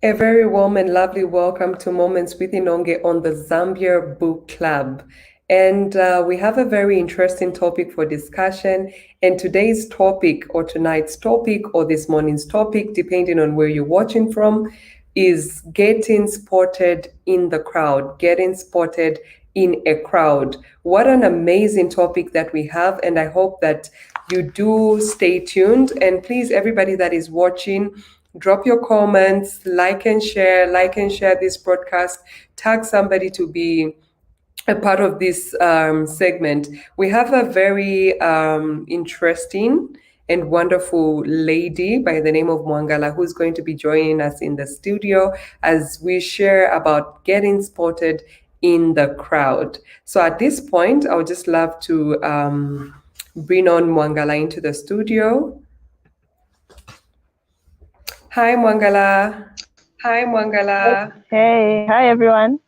A very warm and lovely welcome to Moments with Inonge on the Zambia Book Club. And we have a very interesting topic for discussion. And today's topic, or tonight's topic, or this morning's topic, depending on where you're watching from, is getting spotted in the crowd, getting spotted in a crowd. What an amazing topic that we have. And I hope that you do stay tuned. And please, everybody that is watching, drop your comments, like and share this broadcast, tag somebody to be a part of this segment. We have a very interesting and wonderful lady by the name of Mwangala who's going to be joining us in the studio as we share about getting spotted in the crowd. So at this point, I would just love to bring on Mwangala into the studio. Hi, Mwangala. Hi, Mwangala. Hey, hi everyone.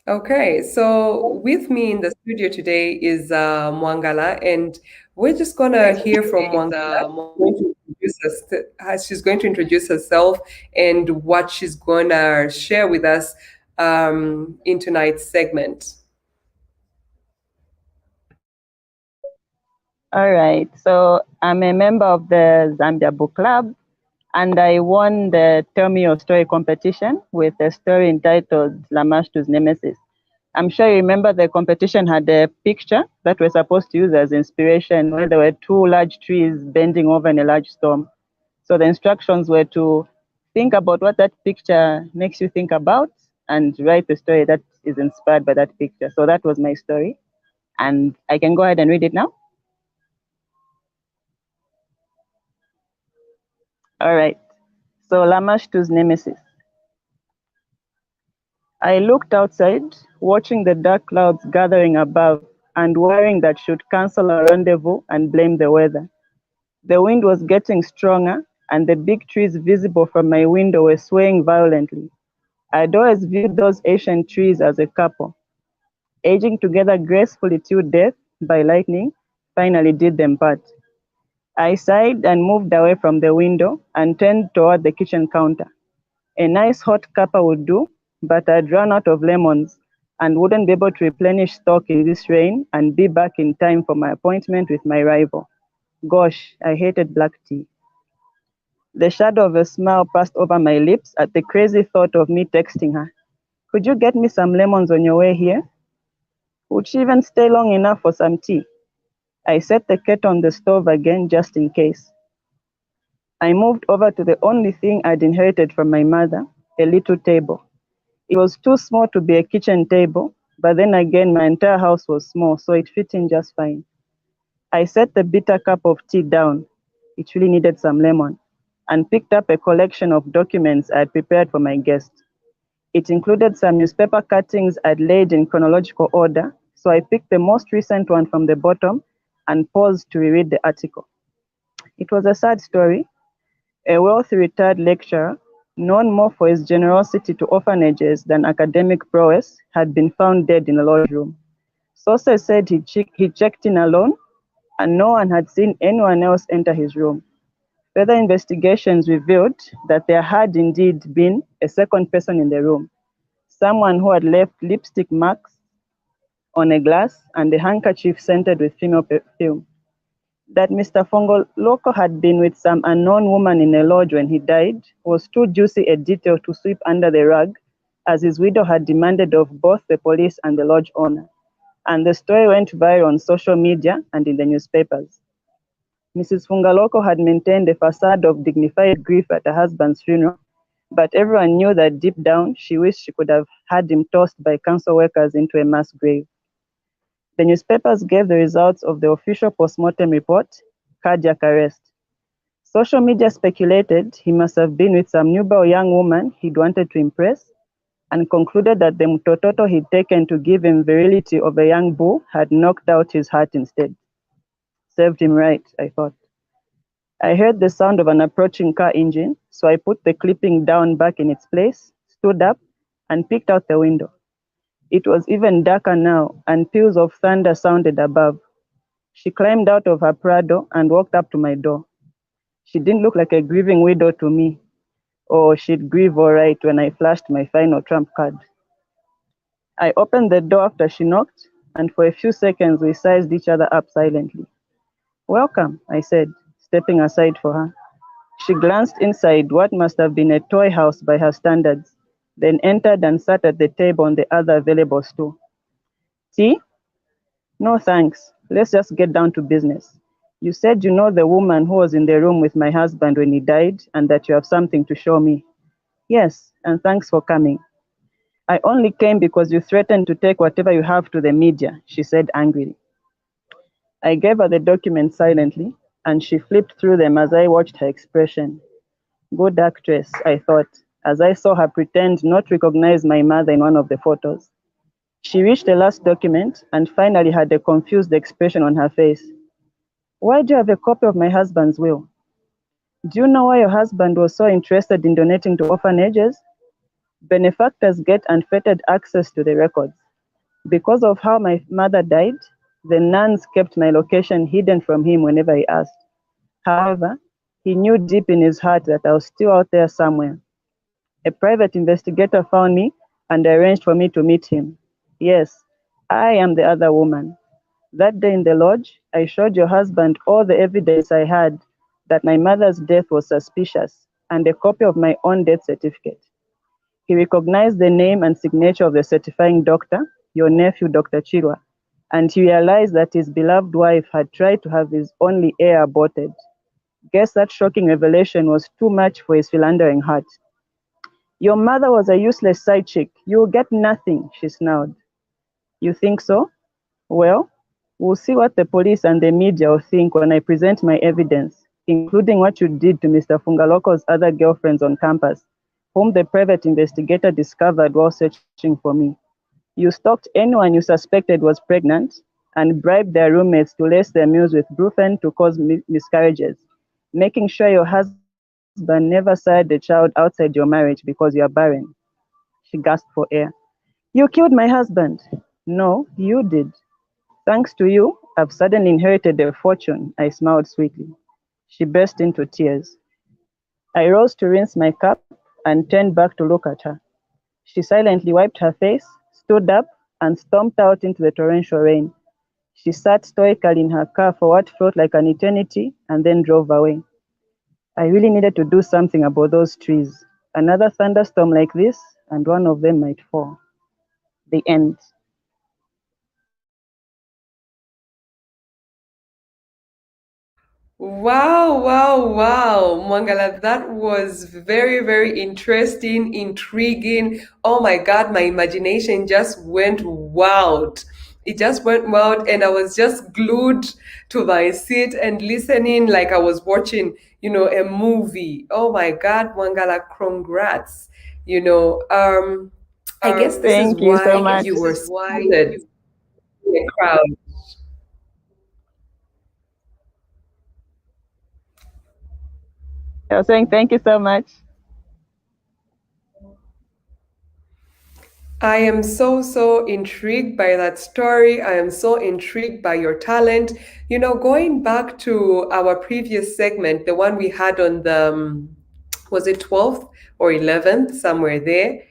Okay, so with me in the studio today is Mwangala, and we're just gonna hear from Mwangala. She's going to introduce herself and what she's gonna share with us in tonight's segment. All right, so I'm a member of the Zambia Book Club, and I won the Tell Me Your Story competition with a story entitled Lamashtu's Nemesis. I'm sure you remember the competition had a picture that we're supposed to use as inspiration where there were two large trees bending over in a large storm. So the instructions were to think about what that picture makes you think about and write a story that is inspired by that picture. So that was my story, and I can go ahead and read it now. All right. So Lamashtu's Nemesis. I looked outside, watching the dark clouds gathering above and worrying that should cancel our rendezvous and blame the weather. The wind was getting stronger, and the big trees visible from my window were swaying violently. I'd always viewed those ancient trees as a couple, aging together gracefully till death, by lightning, finally did them part. I sighed and moved away from the window and turned toward the kitchen counter. A nice hot cuppa would do, but I'd run out of lemons and wouldn't be able to replenish stock in this rain and be back in time for my appointment with my rival. Gosh, I hated black tea. The shadow of a smile passed over my lips at the crazy thought of me texting her. Could you get me some lemons on your way here? Would she even stay long enough for some tea? I set the kettle on the stove again just in case. I moved over to the only thing I'd inherited from my mother, a little table. It was too small to be a kitchen table, but then again, my entire house was small, so it fit in just fine. I set the bitter cup of tea down. It really needed some lemon, and picked up a collection of documents I had prepared for my guest. It included some newspaper cuttings I'd laid in chronological order, so I picked the most recent one from the bottom and paused to reread the article. It was a sad story. A wealthy retired lecturer, known more for his generosity to orphanages than academic prowess, had been found dead in a lodge room. Sources said he checked in alone, and no one had seen anyone else enter his room. Further investigations revealed that there had indeed been a second person in the room, someone who had left lipstick marks on a glass and a handkerchief scented with female perfume. That Mr. Fongoloko had been with some unknown woman in a lodge when he died was too juicy a detail to sweep under the rug, as his widow had demanded of both the police and the lodge owner. And the story went viral on social media and in the newspapers. Mrs. Fungaloko had maintained a facade of dignified grief at her husband's funeral, but everyone knew that deep down she wished she could have had him tossed by council workers into a mass grave. The newspapers gave the results of the official postmortem report, cardiac arrest. Social media speculated he must have been with some nubile young woman he'd wanted to impress, and concluded that the mtototo he'd taken to give him virility of a young bull had knocked out his heart instead. Served him right, I thought. I heard the sound of an approaching car engine, so I put the clipping down back in its place, stood up, and peeked out the window. It was even darker now, and peals of thunder sounded above. She climbed out of her Prado and walked up to my door. She didn't look like a grieving widow to me. or she'd grieve all right when I flashed my final trump card. I opened the door after she knocked, and for a few seconds we sized each other up silently. Welcome, I said, stepping aside for her. She glanced inside what must have been a toy house by her standards, then entered and sat at the table on the other available stool. Tea? No thanks. Let's just get down to business. You said you know the woman who was in the room with my husband when he died and that you have something to show me. Yes, and thanks for coming. I only came because you threatened to take whatever you have to the media, she said angrily. I gave her the documents silently, and she flipped through them as I watched her expression. Good actress, I thought, as I saw her pretend not to recognize my mother in one of the photos. She reached the last document and finally had a confused expression on her face. Why do you have a copy of my husband's will? Do you know why your husband was so interested in donating to orphanages? Benefactors get unfettered access to the records. Because of how my mother died, the nuns kept my location hidden from him whenever he asked. However, he knew deep in his heart that I was still out there somewhere. A private investigator found me and arranged for me to meet him. Yes, I am the other woman. That day in the lodge, I showed your husband all the evidence I had that my mother's death was suspicious and a copy of my own death certificate. He recognized the name and signature of the certifying doctor, your nephew, Dr. Chirwa, and he realized that his beloved wife had tried to have his only heir aborted. Guess that shocking revelation was too much for his philandering heart. Your mother was a useless side chick. You will get nothing, she snarled. You think so? Well, we'll see what the police and the media will think when I present my evidence, including what you did to Mr. Fungaloko's other girlfriends on campus, whom the private investigator discovered while searching for me. You stalked anyone you suspected was pregnant and bribed their roommates to lace their meals with Brufen to cause miscarriages, making sure your husband never sired a child outside your marriage because you are barren. She gasped for air. You killed my husband. No, you did. Thanks to you, I've suddenly inherited a fortune, I smiled sweetly. She burst into tears. I rose to rinse my cup and turned back to look at her. She silently wiped her face, stood up, and stomped out into the torrential rain. She sat stoically in her car for what felt like an eternity and then drove away. I really needed to do something about those trees. Another thunderstorm like this, and one of them might fall. The end. Wow, wow, wow, Mangala, that was very, very interesting, intriguing. Oh my God, my imagination just went wild. It just went wild, and I was just glued to my seat and listening like I was watching, a movie. Oh my God, Mangala, congrats. I guess this is Thank you so why much. you were spotted in the crowd. I was saying thank you so much. I am so, so intrigued by that story. I am so intrigued by your talent. Going back to our previous segment, the one we had on the, was it 12th or 11th, somewhere there?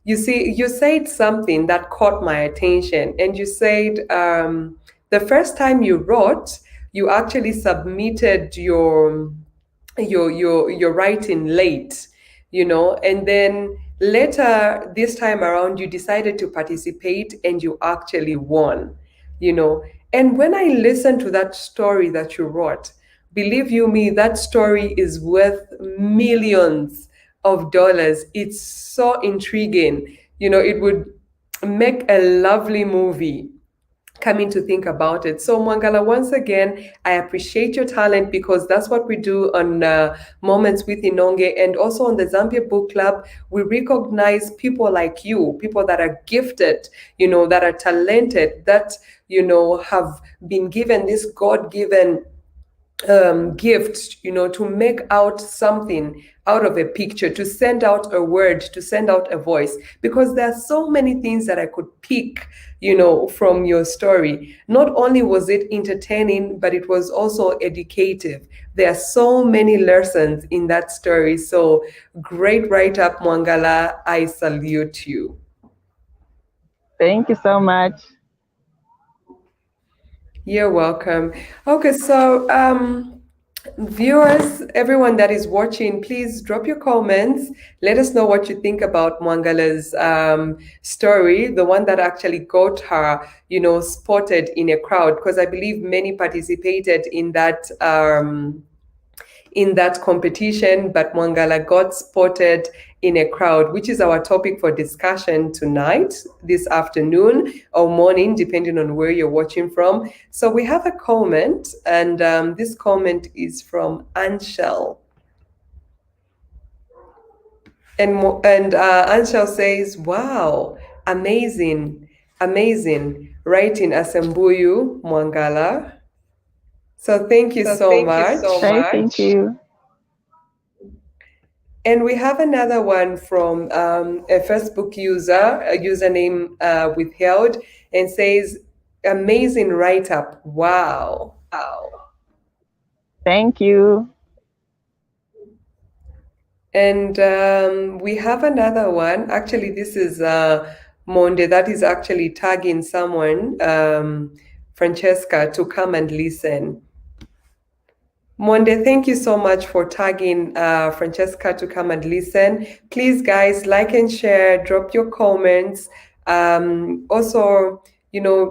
You see, you said something that caught my attention, and you said the first time you wrote, you actually submitted your writing late, and then later this time around you decided to participate and you actually won, you know. And when I listened to that story that you wrote, believe you me, that story is worth millions of dollars. It's so intriguing. It would make a lovely movie, coming to think about it. So, Mangala, once again, I appreciate your talent because that's what we do on Moments with Inonge, and also on the Zambia Book Club. We recognize people like you, people that are gifted, that are talented, that, have been given this God given gift, to make out something out of a picture, to send out a word, to send out a voice, because there are so many things that I could pick, from your story. Not only was it entertaining, but it was also educative. There are so many lessons in that story. So great write up, Mwangala. I salute you. Thank you so much. You're welcome. Okay, so viewers, everyone that is watching, please drop your comments. Let us know what you think about Mwangala's story, the one that actually got her, spotted in a crowd, because I believe many participated in that competition, but Mwangala got spotted in a crowd, which is our topic for discussion tonight, this afternoon or morning, depending on where you're watching from. So we have a comment, and this comment is from Anshel. And Anshel says, wow, amazing writing Asembuyu, Mwangala. So thank you so much. Thank you. And we have another one from a Facebook user, a username withheld, and says, amazing write-up. Wow. Thank you. And we have another one. Actually, this is Monde that is actually tagging someone, Francesca, to come and listen. Monde, thank you so much for tagging Francesca to come and listen. Please, guys, like and share, drop your comments. Also,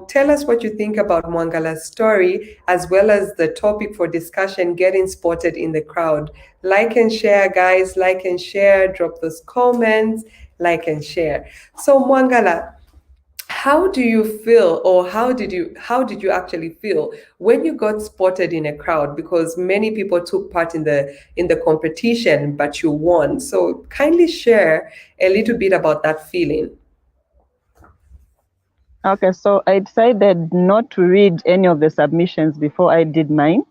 tell us what you think about Mwangala's story, as well as the topic for discussion, getting spotted in the crowd. Like and share, guys, like and share, drop those comments, like and share. So Mwangala, how do you feel, or how did you actually feel when you got spotted in a crowd? Because many people took part in the competition, but you won. So kindly share a little bit about that feeling. Okay, so I decided not to read any of the submissions before I did mine.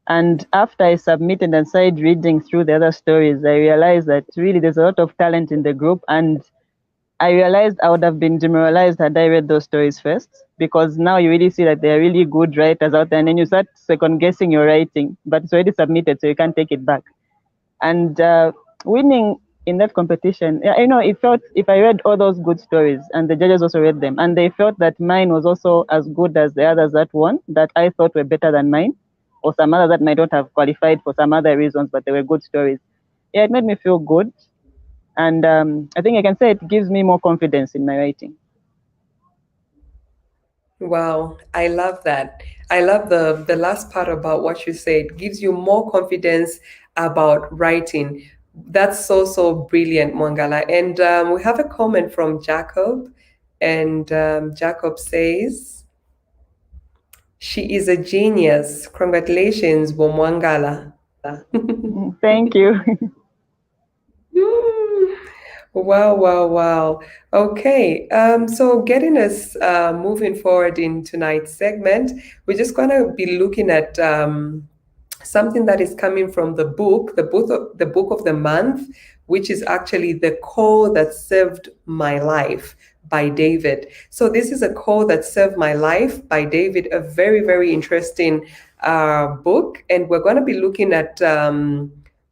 And after I submitted and started reading through the other stories, I realized that really there's a lot of talent in the group, and I realized I would have been demoralized had I read those stories first, because now you really see that there are really good writers out there, and then you start second guessing your writing, but it's already submitted, so you can't take it back. And winning in that competition, it felt, if I read all those good stories and the judges also read them, and they felt that mine was also as good as the others that won, that I thought were better than mine, or some others that might not have qualified for some other reasons, but they were good stories. Yeah, it made me feel good. And I think I can say it gives me more confidence in my writing. Wow, I love that. I love the last part about what you said. Gives you more confidence about writing. That's so brilliant, Mwangala. And we have a comment from Jacob, and Jacob says, she is a genius. Congratulations, Mwangala. Thank you. Wow. Okay, so getting us moving forward in tonight's segment, we're just going to be looking at something that is coming from the book of the month, which is actually The Call That Saved My Life by David. So this is A Call That Saved My Life by David, a very interesting book, and we're going to be looking at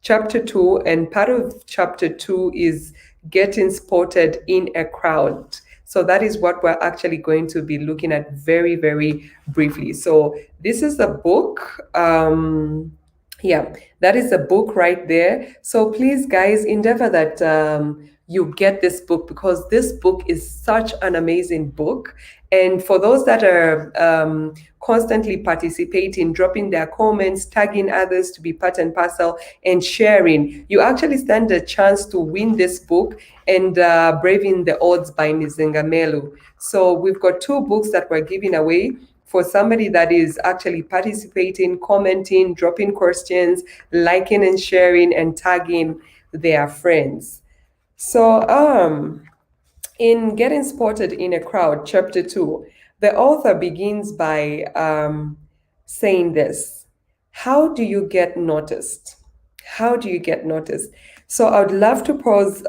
chapter 2, and part of chapter 2 is getting spotted in a crowd. So that is what we're actually going to be looking at very briefly. So this is the book. Yeah, that is the book right there. So please, guys, endeavor that you get this book, because this book is such an amazing book. And for those that are constantly participating, dropping their comments, tagging others to be part and parcel, and sharing, you actually stand a chance to win this book, and Braving the Odds by Nzinga Melu. So we've got 2 books that we're giving away for somebody that is actually participating, commenting, dropping questions, liking and sharing, and tagging their friends. So in Getting Spotted in a Crowd, chapter 2, the author begins by saying this: How do you get noticed? How do you get noticed? So I would love to pose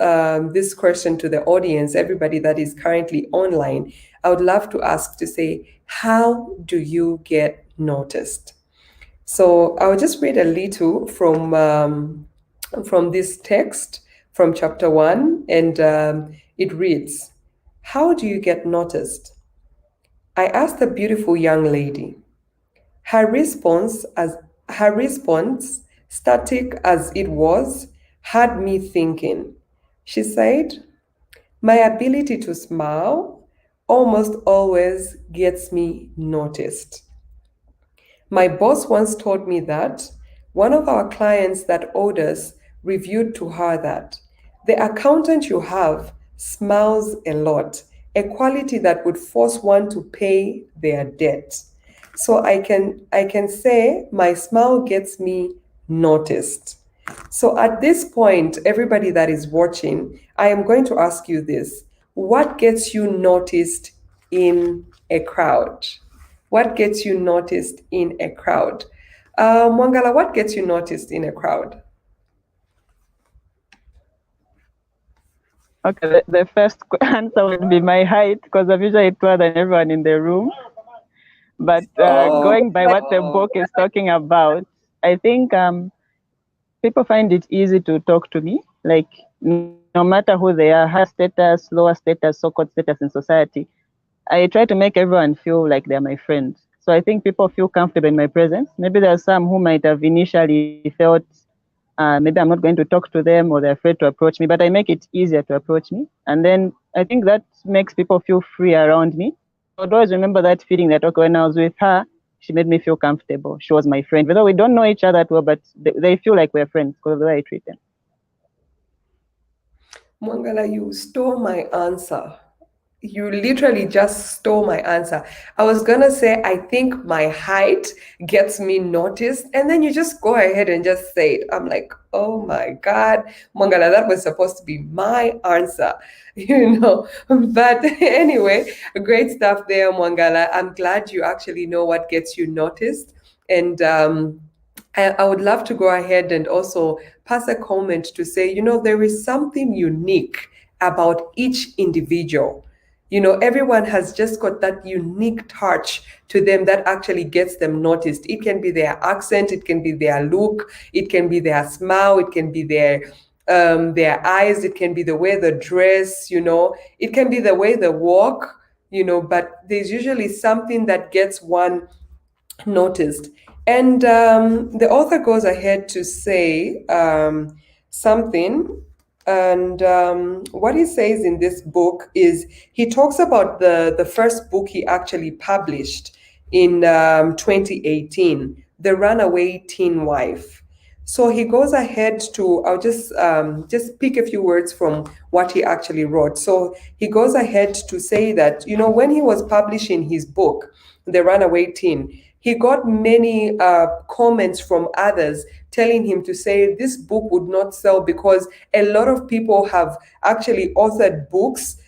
this question to the audience, everybody that is currently online. I would love to ask to say, how do you get noticed? So I'll just read a little from this text from chapter 1, and it reads, "How do you get noticed?" I asked a beautiful young lady. Her response, static as it was, had me thinking. She said, "My ability to smile almost always gets me noticed. My boss once told me that one of our clients that owed us reviewed to her that the accountant you have smiles a lot, a quality that would force one to pay their debt. So I can say my smile gets me noticed." So at this point, everybody that is watching, I am going to ask you this. What gets you noticed in a crowd? What gets you noticed in a crowd? Mwangala, what gets you noticed in a crowd? Okay, the first answer would be my height because I'm usually taller than everyone in the room. But Oh, going by what the book is talking about, I think people find it easy to talk to me. Like, no matter who they are, higher status, lower status, so-called status in society, I try to make everyone feel like they're my friends. So I think people feel comfortable in my presence. Maybe there are some who might have initially felt maybe I'm not going to talk to them or they're afraid to approach me, but I make it easier to approach me. And then I think that makes people feel free around me. I would always remember that feeling that, okay, when I was with her, she made me feel comfortable. She was my friend. Whether we don't know each other that well, but they feel like we're friends because of the way I treat them. Mwangala, you stole my answer. You literally just stole my answer. I was gonna say, I think my height gets me noticed, and then you just go ahead and just say it. I'm like, oh my God, Mangala, that was supposed to be my answer, you know. But anyway, great stuff there, Mangala. I'm glad you actually know what gets you noticed. And I would love to go ahead and also pass a comment to say, there is something unique about each individual. Everyone has just got that unique touch to them that actually gets them noticed. It can be their accent, it can be their look, it can be their smile, it can be their eyes, it can be the way they dress, it can be the way they walk, but there's usually something that gets one noticed. And the author goes ahead to say something. And what he says in this book is he talks about the first book he actually published in 2018, The Runaway Teen Wife. So he goes ahead to, I'll just pick a few words from what he actually wrote. So he goes ahead to say that, when he was publishing his book, The Runaway Teen, he got many comments from others telling him to say this book would not sell because a lot of people have actually authored books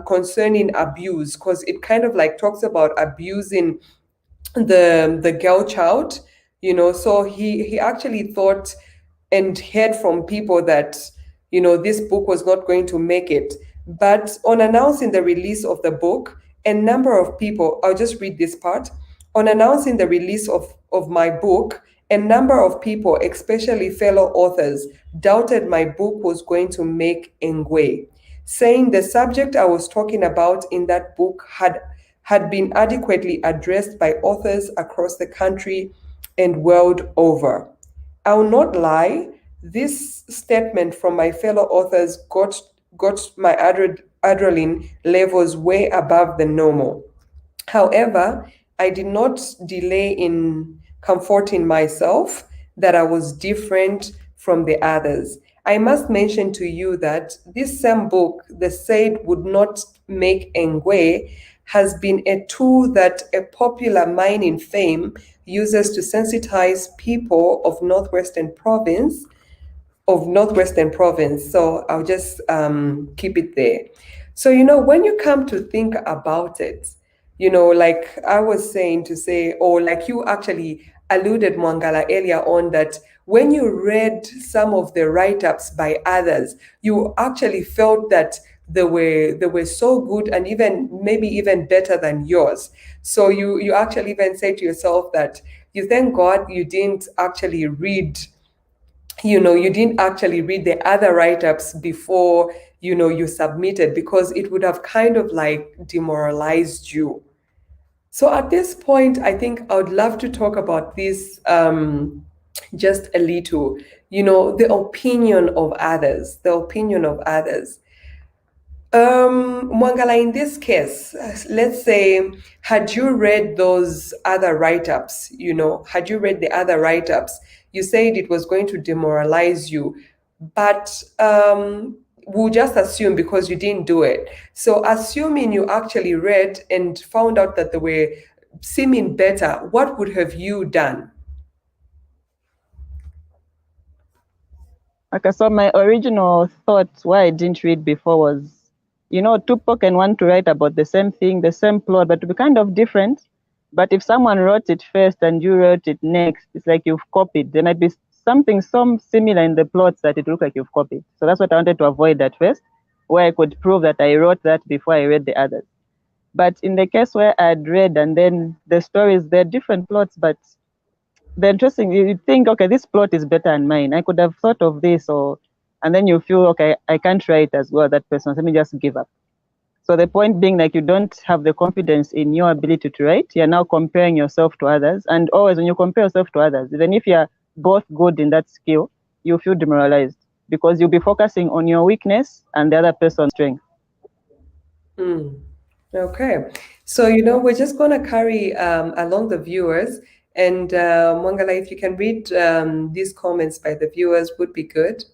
concerning abuse, because it kind of like talks about abusing the girl child, so he actually thought and heard from people that this book was not going to make it. But on announcing the release of the book, a number of people, I'll just read this part. On announcing the release of my book, a number of people, especially fellow authors, doubted my book was going to make Ngwe, saying the subject I was talking about in that book had been adequately addressed by authors across the country and world over. I will not lie, this statement from my fellow authors got my adrenaline levels way above the normal. However, I did not delay in comforting myself that I was different from the others. I must mention to you that this same book, The Said Would Not Make Ngwe, has been a tool that a popular mining fame uses to sensitize people of Northwestern Province. So I'll just keep it there. So, when you come to think about it, like I was saying to say, or like you actually alluded, Mwangala, earlier on, that when you read some of the write-ups by others, you actually felt that they were so good and maybe even better than yours. So you actually even say to yourself that you thank God you didn't actually read the other write-ups before you submitted, because it would have kind of like demoralized you. So at this point, I think I would love to talk about this just a little, the opinion of others, Mwangala, in this case, let's say, had you read those other write-ups, had you read the other write-ups, you said it was going to demoralize you, but we'll just assume because you didn't do it. So assuming you actually read and found out that they were seeming better, what would have you done? Okay, so my original thought why I didn't read before was, two people can want to write about the same thing, the same plot, but to be kind of different. But if someone wrote it first and you wrote it next, it's like you've copied. There might be something similar in the plots that it looks like you've copied. So that's what I wanted to avoid at first, where I could prove that I wrote that before I read the others. But in the case where I'd read and then the stories, they're different plots, but the interesting, you think, okay, this plot is better than mine. I could have thought of this, and then you feel, okay, I can't write as well that person. Let me just give up. So the point being, like, you don't have the confidence in your ability to write. You're now comparing yourself to others. And always when you compare yourself to others, even if you're both good in that skill, you feel demoralized because you'll be focusing on your weakness and the other person's strength. Okay. So, we're just going to carry along the viewers. And Mwangala, if you can read these comments by the viewers, would be good.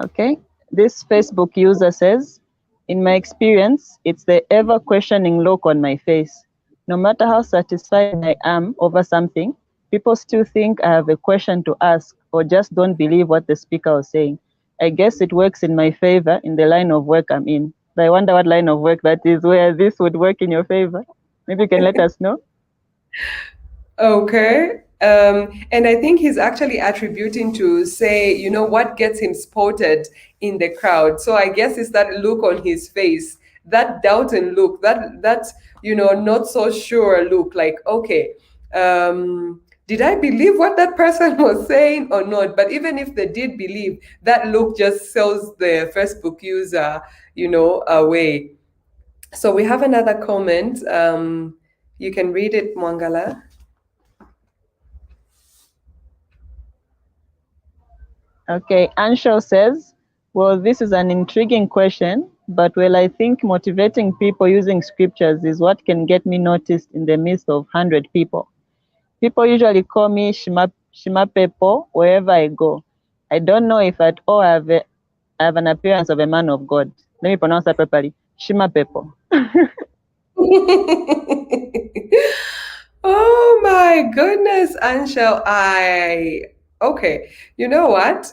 Okay. This Facebook user says, in my experience, it's the ever-questioning look on my face. No matter how satisfied I am over something, people still think I have a question to ask or just don't believe what the speaker was saying. I guess it works in my favor in the line of work I'm in. But I wonder what line of work that is where this would work in your favor. Maybe you can let us know. Okay. And I think he's actually attributing to say, what gets him spotted in the crowd. So I guess it's that look on his face, that doubting look, that's not so sure look, like, okay, did I believe what that person was saying or not? But even if they did believe, that look just sells the Facebook user, away. So we have another comment. You can read it, Mwangala. Okay, Anshel says, well, this is an intriguing question, but I think motivating people using scriptures is what can get me noticed in the midst of 100 people. People usually call me Shimapepo wherever I go. I don't know if at all I have an appearance of a man of God. Let me pronounce that properly. Shimapepo. Oh my goodness, Anshel. Okay, you know what?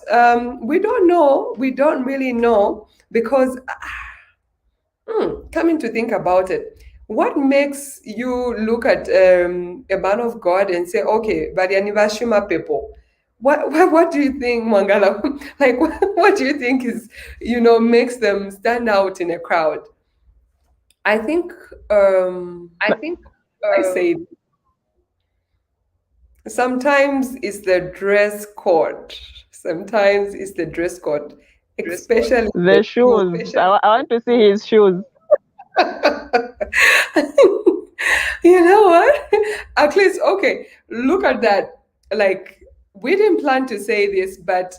We don't know. We don't really know because, coming to think about it, what makes you look at a man of God and say, okay, Barianivashima people? What do you think, Mwangala? Like, what do you think is, makes them stand out in a crowd? I think, I say, sometimes it's the dress code. Sometimes it's the dress code, especially the shoes. I want to see his shoes. You know what? At least, okay, look at that. Like, we didn't plan to say this, but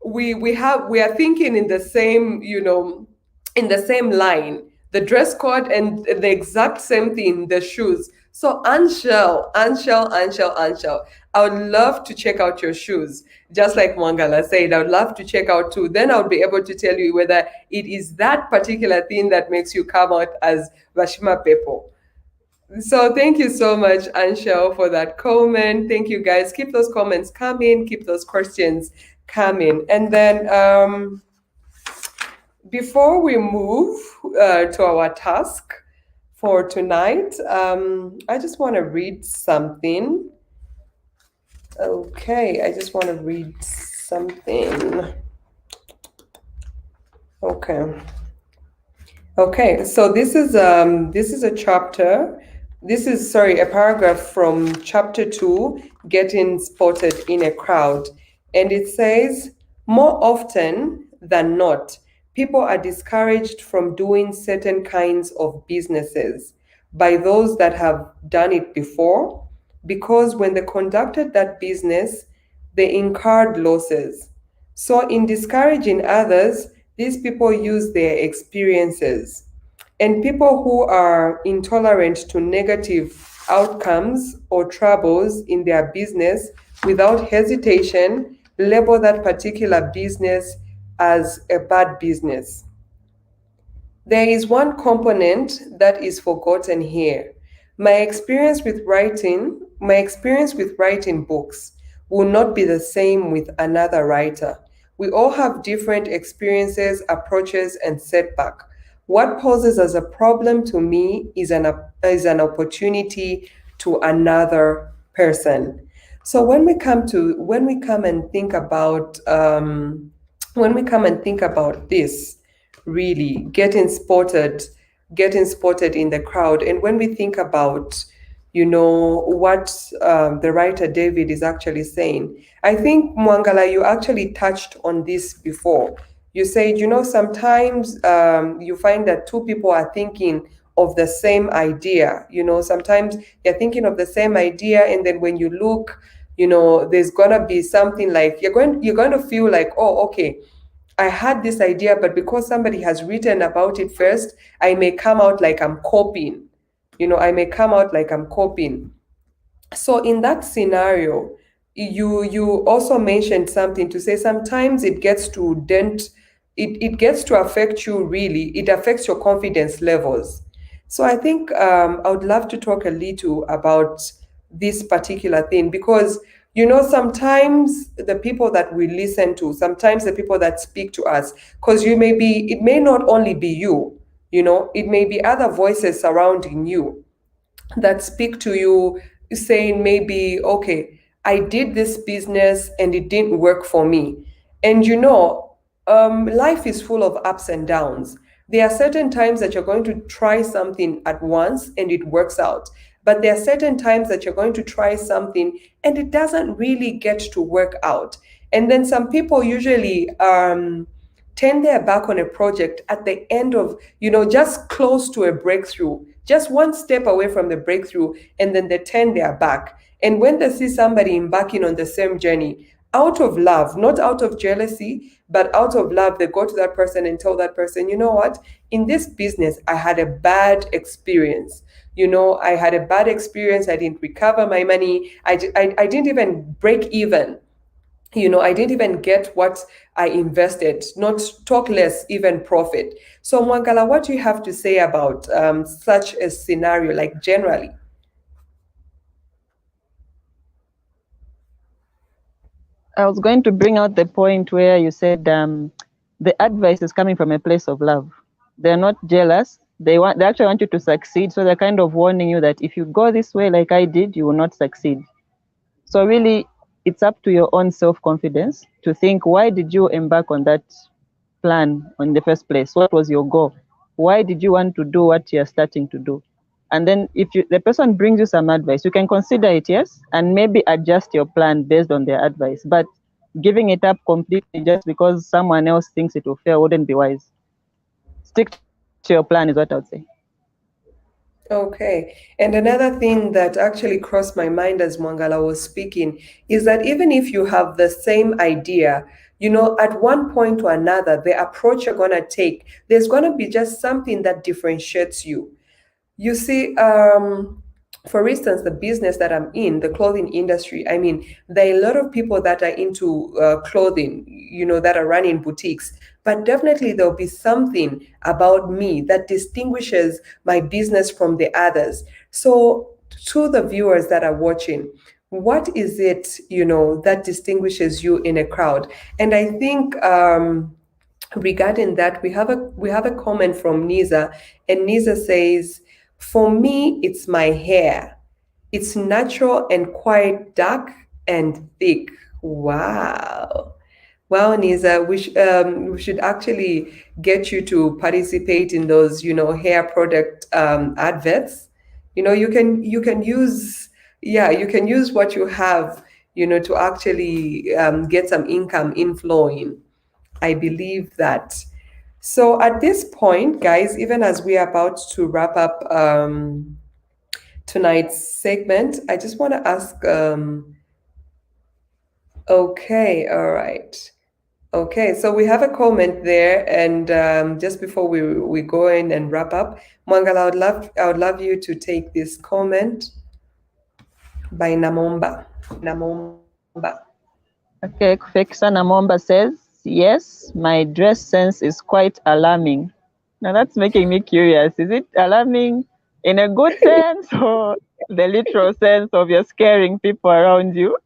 we are thinking in the same, in the same line. The dress code and the exact same thing, the shoes. So Anshel, I would love to check out your shoes. Just like Mwangala said, I would love to check out too. Then I would be able to tell you whether it is that particular thing that makes you come out as Vashima Pepo. So thank you so much, Anshel, for that comment. Thank you, guys. Keep those comments coming. Keep those questions coming. And then before we move to our task for tonight. I just want to read something. Okay, I just want to read something. Okay. Okay, so this is a chapter. This is a paragraph from chapter 2, Getting Spotted in a Crowd. And it says, more often than not, people are discouraged from doing certain kinds of businesses by those that have done it before, because when they conducted that business, they incurred losses. So, in discouraging others, these people use their experiences. And people who are intolerant to negative outcomes or troubles in their business without hesitation label that particular business as a bad business. There is one component that is forgotten here. My experience with writing books will not be the same with another writer. We all have different experiences, approaches, and setback. What poses as a problem to me is an opportunity to another person. So when we come and think about this, really getting spotted in the crowd, and when we think about what the writer David is actually saying, I think, Mwangala, you actually touched on this before. You said, sometimes you find that two people are thinking of the same idea. Sometimes you're thinking of the same idea, and then when you look, there's gonna be something like you're going to feel like, oh, okay, I had this idea, but because somebody has written about it first, I may come out like I'm copying. I may come out like I'm copying. So in that scenario, you also mentioned something to say sometimes it gets to it gets to affect you really. It affects your confidence levels. So I think I would love to talk a little about this particular thing, because sometimes the people that we listen to, sometimes the people that speak to us, because it may not only be you, it may be other voices surrounding you that speak to you, saying maybe, okay, I did this business and it didn't work for me. And life is full of ups and downs. There are certain times that you're going to try something at once and it works out. But there are certain times that you're going to try something and it doesn't really get to work out. And then some people usually turn their back on a project at the end of, just close to a breakthrough, just one step away from the breakthrough, and then they turn their back. And when they see somebody embarking on the same journey, out of love, not out of jealousy, but out of love, they go to that person and tell that person, you know what, in this business, I had a bad experience. I had a bad experience. I didn't recover my money. I didn't even break even. I didn't even get what I invested, not talk less, even profit. So, Mwangala, what do you have to say about such a scenario, like generally? I was going to bring out the point where you said the advice is coming from a place of love. They're not jealous. They actually want you to succeed. So they're kind of warning you that if you go this way like I did, you will not succeed. So really, it's up to your own self-confidence to think, why did you embark on that plan in the first place? What was your goal? Why did you want to do what you're starting to do? And then if the person brings you some advice, you can consider it, yes, and maybe adjust your plan based on their advice. But giving it up completely just because someone else thinks it will fail wouldn't be wise. Stick to your plan is what I would say. Okay. And another thing that actually crossed my mind as Mwangala was speaking is that even if you have the same idea, at one point or another, the approach you're going to take, there's going to be just something that differentiates you. You see, for instance, the business that I'm in, the clothing industry, I mean, there are a lot of people that are into clothing, that are running boutiques. But definitely there'll be something about me that distinguishes my business from the others. So to the viewers that are watching, what is it, that distinguishes you in a crowd? And I think regarding that, we have a comment from Nisa, and Nisa says, For me, it's my hair. It's natural and quite dark and thick. Wow. Well, Nisa, we should actually get you to participate in those, hair product adverts. You can use, yeah, you can use what you have, to actually get some income inflowing. I believe that. So at this point, guys, even as we are about to wrap up tonight's segment, I just want to ask. Okay, all right. Okay, so we have a comment there, and just before we go in and wrap up, Mwangala, I would love you to take this comment by Namomba. Namomba. Okay, Kufekisa Namomba says, yes, my dress sense is quite alarming. Now that's making me curious. Is it alarming in a good sense or the literal sense of you're scaring people around you?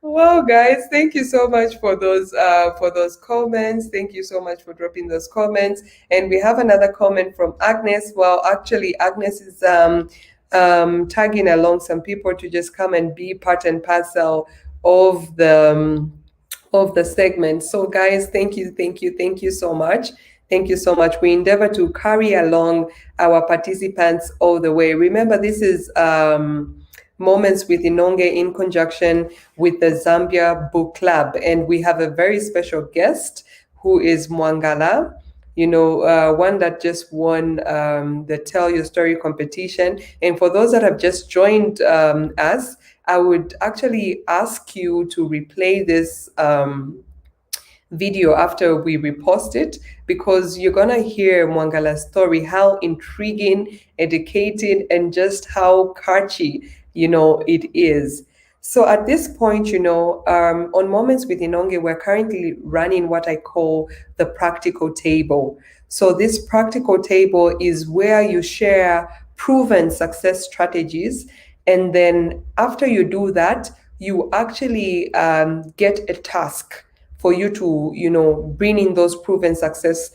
Well, guys, thank you so much for those comments. Thank you so much for dropping those comments. And we have another comment from Agnes. Well, actually, Agnes is tagging along some people to just come and be part and parcel of the segment. So, guys, thank you so much. Thank you so much. We endeavor to carry along our participants all the way. Remember, this is Moments with Inonge in conjunction with the Zambia Book Club. And we have a very special guest who is Mwangala, one that just won the Tell Your Story competition. And for those that have just joined us, I would actually ask you to replay this video after we repost it, because you're gonna hear Mwangala's story, how intriguing, educated, and just how catchy it is. So at this point, on Moments with Inonge, we're currently running what I call the practical table. So this practical table is where you share proven success strategies, and then after you do that, you actually get a task for you to bring in those proven success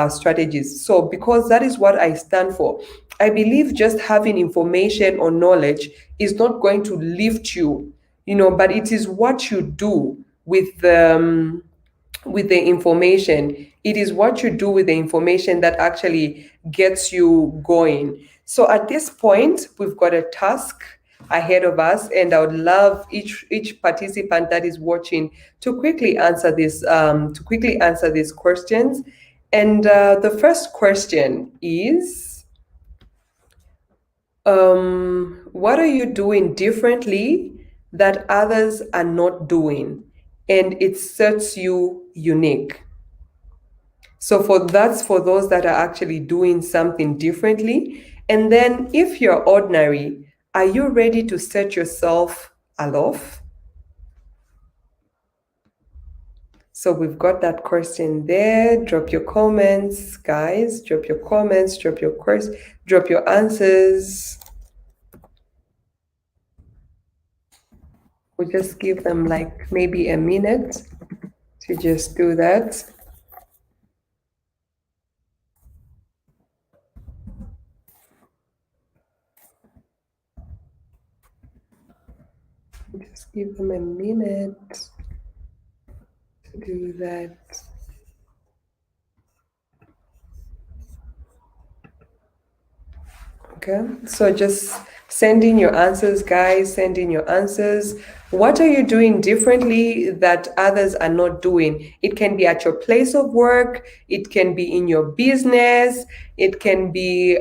strategies. So because that is what I stand for, I believe just having information or knowledge is not going to lift you, but it is what you do with the information. It is what you do with the information that actually gets you going. So at this point, we've got a task ahead of us, and I would love each participant that is watching to quickly answer these questions. And the first question is, what are you doing differently that others are not doing, and it sets you unique? So that's for those that are actually doing something differently. And then if you're ordinary, are you ready to set yourself aloft? So we've got that question there. Drop your comments, guys. Drop your comments, drop your answers. We'll just give them like maybe a minute to just do that. Just give them a minute to do that. Okay, so just send in your answers, guys. Send in your answers. What are you doing differently that others are not doing? It can be at your place of work. It can be in your business. It can be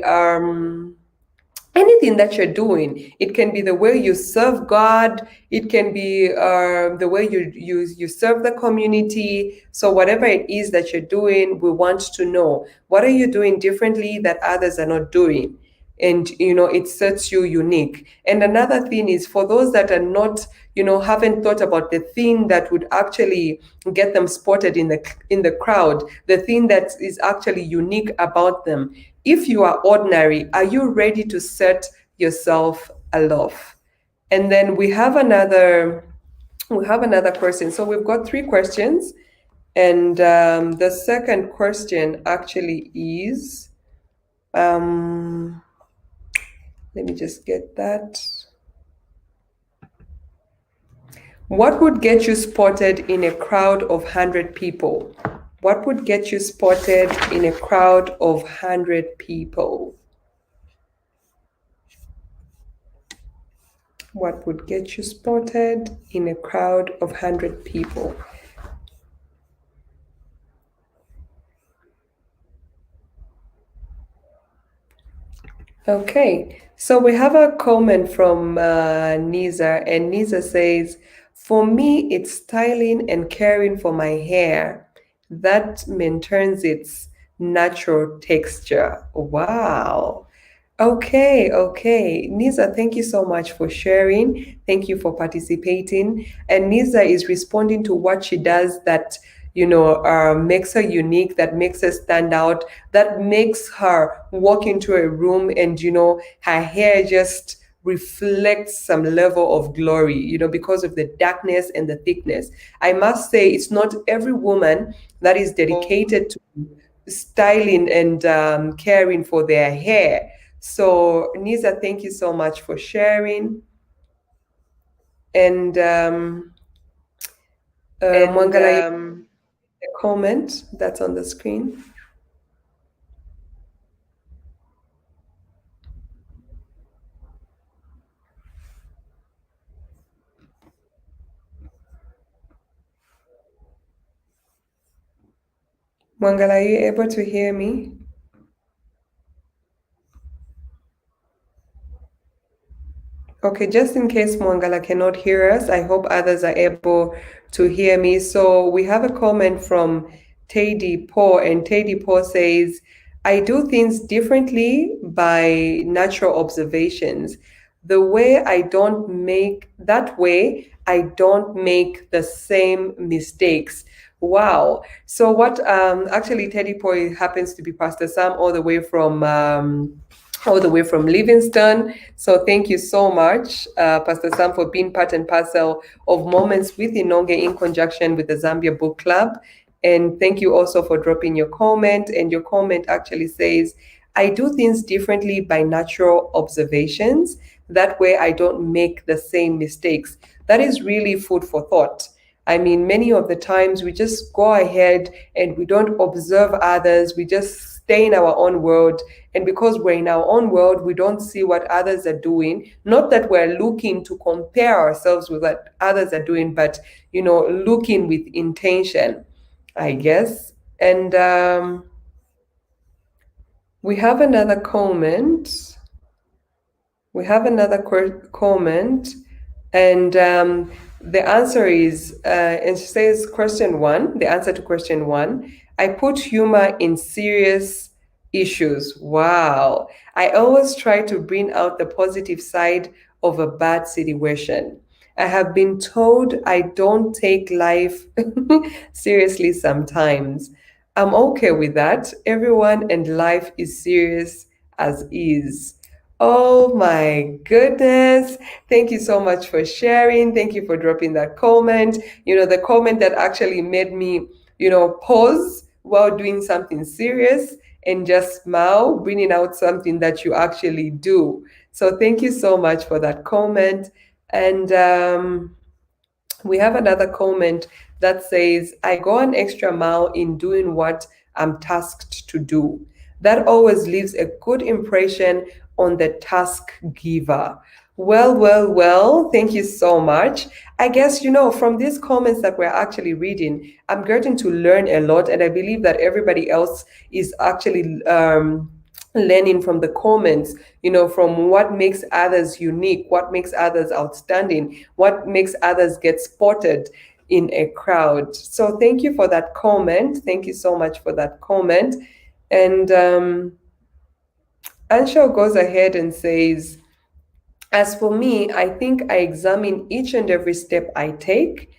anything that you're doing. It can be the way you serve God. It can be the way you serve the community. So whatever it is that you're doing, we want to know, what are you doing differently that others are not doing? And it sets you unique. And another thing is, for those that are not, haven't thought about the thing that would actually get them spotted in the crowd, the thing that is actually unique about them. If you are ordinary, are you ready to set yourself aloft? And then we have another question. So we've got 3 questions, and the second question actually is, Let me just get that. What would get you spotted in a crowd of 100 people? What would get you spotted in a crowd of 100 people? What would get you spotted in a crowd of 100 people? Okay, so we have a comment from Niza, and Niza says, for me, it's styling and caring for my hair that maintains its natural texture. Wow. Okay, okay. Niza, thank you so much for sharing. Thank you for participating. And Niza is responding to what she does that, makes her unique, that makes her stand out, that makes her walk into a room and, her hair just reflects some level of glory, because of the darkness and the thickness. I must say, it's not every woman that is dedicated to styling and caring for their hair. So, Niza, thank you so much for sharing. And Mwangala, a comment that's on the screen. Mwangala, are you able to hear me? Okay, just in case Mwangala cannot hear us, I hope others are able to hear me. So we have a comment from Teddy Poe, and Teddy Poe says, I do things differently by natural observations. The way I don't make the same mistakes. Wow. So what actually Teddy Poe happens to be Pastor Sam all the way from Livingston. So thank you so much, Pastor Sam, for being part and parcel of Moments with Inonge in conjunction with the Zambia Book Club. And thank you also for dropping your comment. And your comment actually says, I do things differently by natural observations. That way I don't make the same mistakes. That is really food for thought. I mean, many of the times we just go ahead and we don't observe others. We just stay in our own world. And because we're in our own world, we don't see what others are doing. Not that we're looking to compare ourselves with what others are doing, but, looking with intention, I guess. And we have another comment. Comment. And the answer is, and she says, the answer to question 1, I put humor in serious issues. Wow. I always try to bring out the positive side of a bad situation. I have been told I don't take life seriously sometimes. I'm okay with that. Everyone and life is serious as is. Oh my goodness. Thank you so much for sharing. Thank you for dropping that comment. The comment that actually made me, pause while doing something serious and just smile, bringing out something that you actually do. So thank you so much for that comment. And we have another comment that says, I go an extra mile in doing what I'm tasked to do. That always leaves a good impression on the task giver. Well, thank you so much. I guess, from these comments that we're actually reading, I'm getting to learn a lot. And I believe that everybody else is actually learning from the comments, from what makes others unique, what makes others outstanding, what makes others get spotted in a crowd. So thank you for that comment. Thank you so much for that comment. And Anshel goes ahead and says, as for me, I think I examine each and every step I take.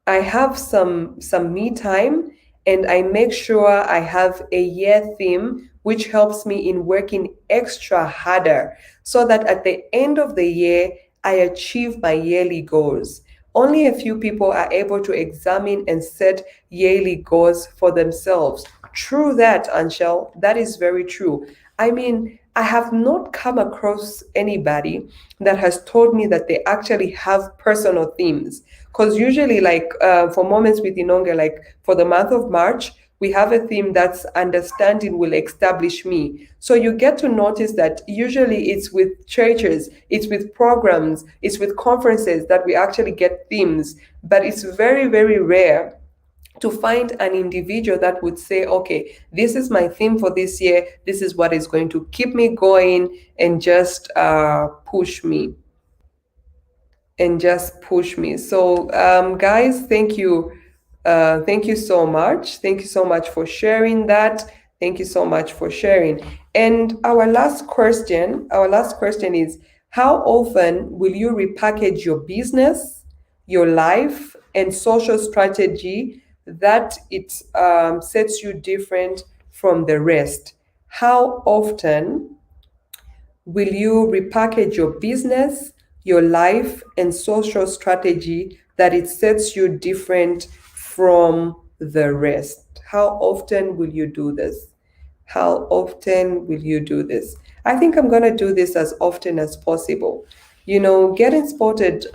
I have some me time, and I make sure I have a year theme, which helps me in working extra harder so that at the end of the year, I achieve my yearly goals. Only a few people are able to examine and set yearly goals for themselves. True that, Anshel. That is very true. I mean, I have not come across anybody that has told me that they actually have personal themes. Because usually, like for Moments with Inonge, like for the month of March, we have a theme that's understanding will establish me. So you get to notice that usually it's with churches, it's with programs, it's with conferences that we actually get themes. But it's very, very rare to find an individual that would say, okay, this is my theme for this year. This is what is going to keep me going and just push me. And just push me. So, guys, thank you. Thank you so much. Thank you so much for sharing that. Thank you so much for sharing. And our last question is, how often will you repackage your business, your life, and social strategy that it sets you different from the rest? How often will you repackage your business, your life, and social strategy that it sets you different from the rest? How often will you do this? How often will you do this? I think I'm going to do this as often as possible. You know, Getting Spotted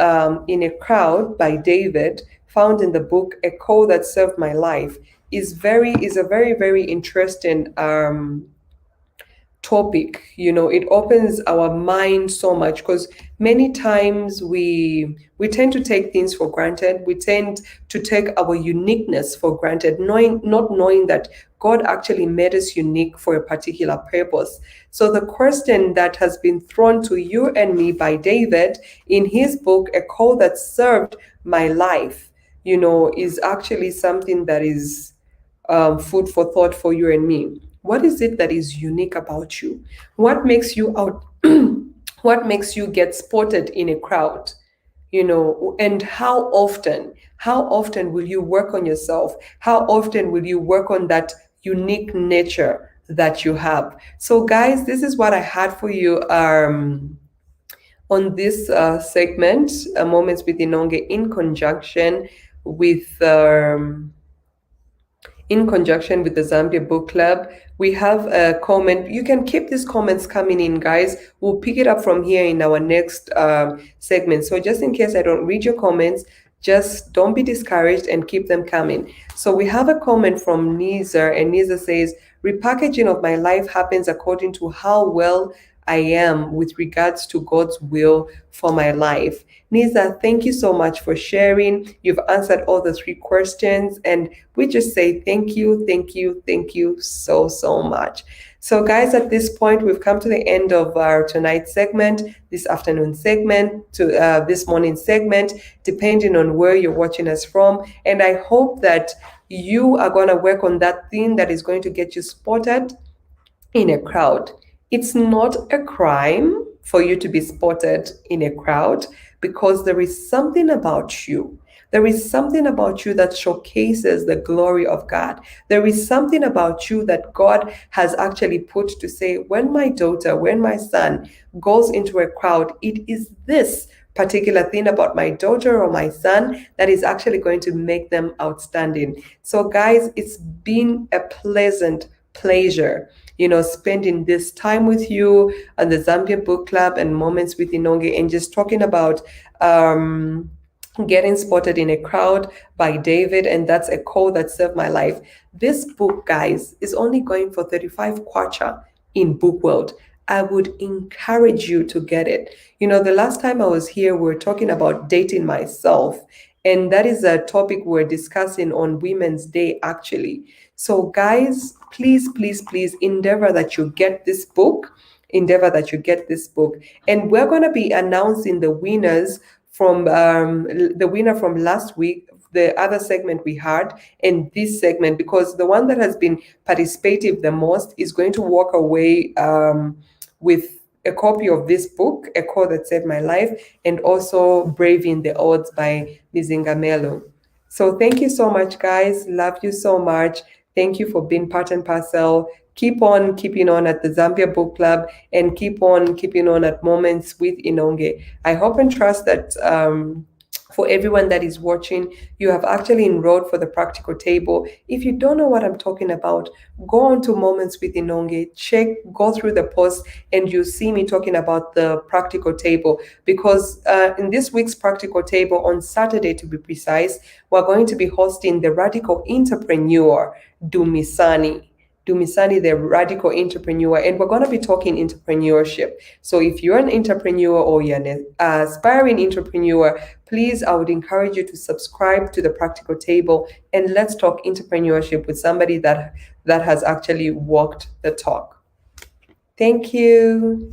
in a Crowd by David, found in the book A Call That Served My Life, is a very, very interesting topic. It opens our mind so much, because many times we tend to take things for granted. We tend to take our uniqueness for granted, not knowing that God actually made us unique for a particular purpose. So the question that has been thrown to you and me by David in his book A Call That Served My Life, is actually something that is food for thought for you and me. What is it that is unique about you? What makes you out? What makes you get spotted in a crowd? And how often will you work on yourself? How often will you work on that unique nature that you have? So, guys, this is what I had for you on this segment, Moments with Inonge, with in conjunction with the Zambia Book Club. We have a comment. You can keep these comments coming in, guys. We'll pick it up from here in our next segment. So just in case I don't read your comments, just don't be discouraged and keep them coming. So we have a comment from Niza, and Niza says, repackaging of my life happens according to how well I am with regards to God's will for my life. Niza, thank you so much for sharing. You've answered all the 3 questions, and we just say thank you so, so much. So, guys, at this point, we've come to the end of our tonight's segment, this afternoon segment, to this morning segment, depending on where you're watching us from. And I hope that you are going to work on that thing that is going to get you spotted in a crowd. It's not a crime for you to be spotted in a crowd, because there is something about you. There is something about you that showcases the glory of God. There is something about you that God has actually put to say, when my daughter, when my son goes into a crowd, it is this particular thing about my daughter or my son that is actually going to make them outstanding. So, guys, it's been a pleasant pleasure spending this time with you and the Zambia Book Club and Moments with Inonge, and just talking about Getting Spotted in a Crowd by David, and that's A Call That Served My Life. This book, guys, is only going for 35 kwacha in Book World. I would encourage you to get it. The last time I was here, we were talking about dating myself, and that is a topic we're discussing on Women's Day, actually. So, guys, please endeavor that you get this book. And we're going to be announcing the winners from the winner from last week, the other segment we had, and this segment, because the one that has been participative the most is going to walk away with a copy of this book, A Call That Saved My Life, and also Braving the Odds by Mizinga Melo. So thank you so much, guys. Love you so much. Thank you for being part and parcel. Keep on keeping on at the Zambia Book Club, and keep on keeping on at Moments with Inonge. I hope and trust that For everyone that is watching, you have actually enrolled for the practical table. If you don't know what I'm talking about, go on to Moments with Inonge, go through the post, and you see me talking about the practical table. Because in this week's practical table, on Saturday to be precise, we're going to be hosting the radical entrepreneur, Dumisani. Dumisani, the radical entrepreneur, and we're going to be talking entrepreneurship. So if you're an entrepreneur or you're an aspiring entrepreneur, please, I would encourage you to subscribe to the practical table, and let's talk entrepreneurship with somebody that has actually walked the talk. Thank you.